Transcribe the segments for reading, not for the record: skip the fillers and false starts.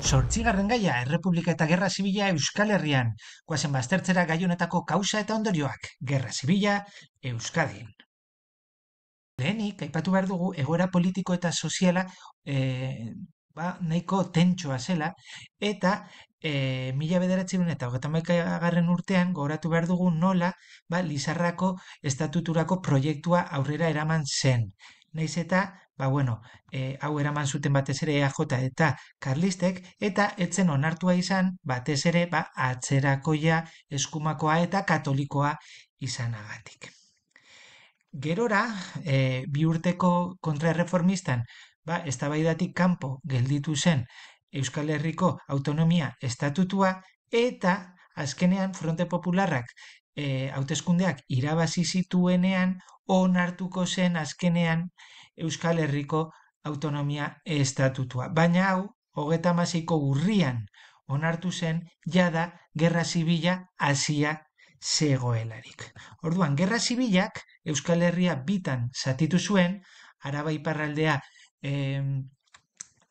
Zortzigarren gaia, Errepublika eta Gerra Zibila Euskal Herrian. Goazen baztertzera gai honetako kausa eta ondorioak. Gerra Zibila Euskadin. Lehenik, aipatu behar dugu, egoera politiko eta soziala nahiko tentsoa zela, eta mila bederatziehun eta hogeita hamaikagarren urtean gogoratu behar dugu nola Lizarrako estatuturako proiektua aurrera eraman zen. Naiz eta, hau eraman zuten batez ere EAJ eta Karlistek, eta etzen onartua izan batez ere atzerakoia, eskumakoa eta katolikoa izanagatik. Gerora, bi urteko kontraerreformistan, eztabaidatik kanpo gelditu zen Euskal Herriko autonomia estatutua, eta azkenean Fronte Popularrak hauteskundeak irabazi zituenean onartuko zen azkenean Euskal Herriko autonomia estatutua. Baina hau, 36ko urrian onartu zen jada Gerra Zibila hasia zegoelarik. Orduan, Gerra Zibilak Euskal Herria bitan zatitu zuen, Araba iparraldea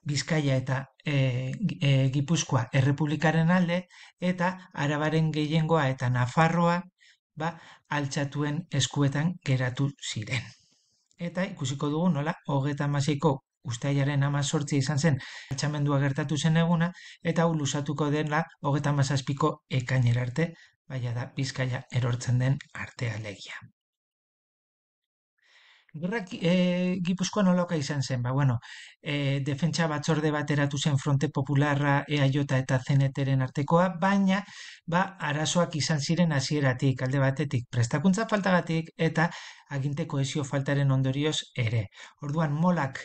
Bizkaia eta Gipuzkoa errepublikaren alde, eta Arabaren gehiengoa eta Nafarroa altxatuen eskuetan geratu ziren. Eta ikusiko dugu nola, 36ko uztailaren 18 izan zen altxamendua gertatu zen eguna, eta hau luzatuko dela 37ko ekainera arte, da Bizkaia erortzen den artea alegia. Gerra Gipuzkoan nolaka izan zen, defentsa batzorde bat eratu zen Fronte Popularra, EAJ eta CNT-ren artekoa, baina arazoak izan ziren hasieratik, alde batetik prestakuntza faltagatik eta aginte kohesio faltaren ondorioz ere. Orduan molak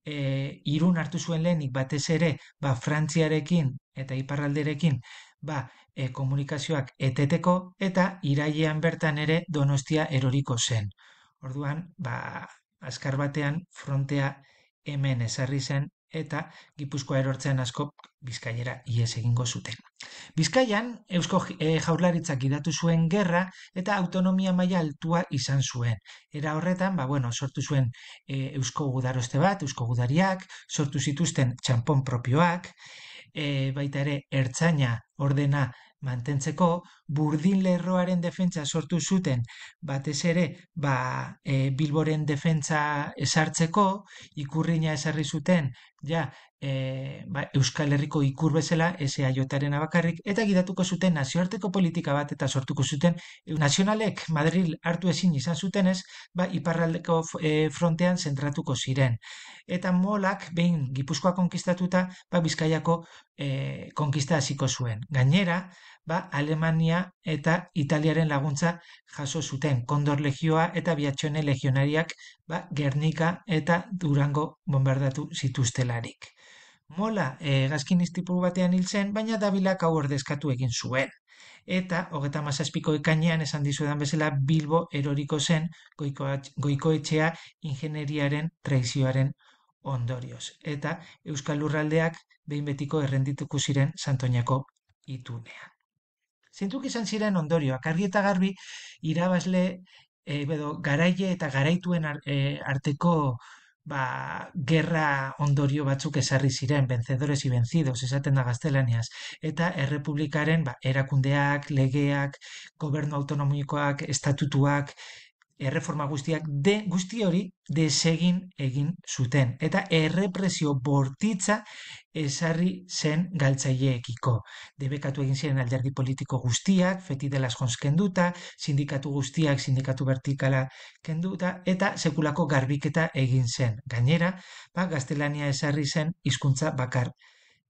Irun hartu zuen lehenik batez ere Frantziarekin eta iparralderekin komunikazioak eteteko, eta irailean bertan ere Donostia eroriko zen. Orduan, azkar batean frontea hemen ezarri zen, eta Gipuzkoa erortzean asko Bizkaiera ihes egingo zuten. Bizkaian, Eusko Jaurlaritzak gidatu zuen gerra eta autonomia maila altua izan zuen. Era horretan, sortu zuen Eusko Gudaroste bat, Eusko Gudariak, sortu zituzten txanpon propioak, baita ere ertzaina ordena mantentzeko, burdin lerroaren defentsa sortu zuten, batez ere, Bilboren defentsa esartzeko, ikurrina esarri zuten, Euskal Herriko ikur bezala, EAJaren bakarrik, eta gidatuko zuten nazioarteko politika bat, eta sortuko zuten, nazionalek Madril hartu ezin izan zutenez, iparraldeko frontean zentratuko ziren. Eta molak, behin Gipuzkoa konkistatuta, Bizkaiako konkista hasiko zuen. Gainera, Alemania eta Italiaren laguntza jaso zuten, Kondor Legioa eta Biatxone Legionariak Gernika eta Durango bombardatu zituztelarik. Mola hegazkin istripu batean hil zen, baina Dabilak hau ordezkatu egin zuen. Eta 37ko ekainean esan dizuedan bezala Bilbo eroriko zen Goikoetxea ingenieriaren traizioaren ondorioz. Eta Euskal Lurraldeak behin betiko errendituko ziren Santoñako itunean. Zeintzuk izan ziren ondorioak, argi eta garbi irabazle garaile eta garaituen arteko gerra ondorio batzuk ezarri ziren, vencedores y vencidos, esaten da gaztelaniaz, eta errepublikaren erakundeak, legeak, gobernu autonomikoak, estatutuak, erreforma guztiak, guzti hori desegin egin zuten. Eta errepresio bortitza ezarri zen galtzaileekiko. Debekatu egin ziren alderdi politiko guztiak, fetidelas jons kenduta, sindikatu guztiak, sindikatu vertikala kenduta, eta sekulako garbiketa egin zen. Gainera, gaztelania ezarri zen hizkuntza bakar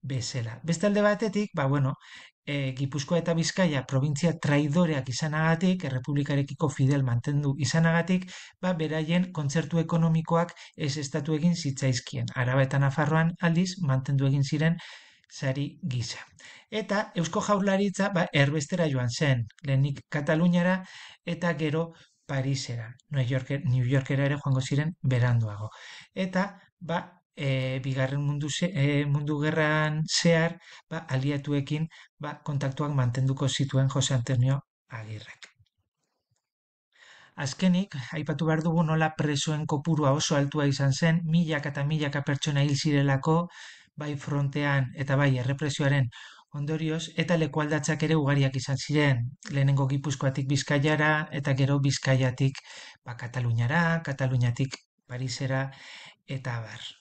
bezala. Beste alde batetik, Gipuzkoa eta Bizkaia probintzia traidoreak izanagatik, errepublikarekiko fidel mantendu izanagatik, beraien kontzertu ekonomikoak ez estatu egin zitzaizkien. Araba eta Nafarroan aldiz mantendu egin ziren sari gisa. Eta Eusko Jaurlaritza erbestera joan zen, lehenik Kataluniara eta gero Parisera, New Yorkera ere joango ziren beranduago. Eta bigarren mundu gerran zehar aliatuekin kontaktuak mantenduko zituen Jose Antonio Agirrek. Azkenik, aipatu behar dugu nola presoen kopurua oso altua izan zen, milaka eta milaka pertsona hil zirelako, bai frontean eta bai errepresioaren ondorioz, eta lekualdatzak ere ugariak izan ziren, lehenengo Gipuzkoatik Bizkaiara, eta gero Bizkaiatik Kataluniara, Kataluniatik Parisera, eta abar.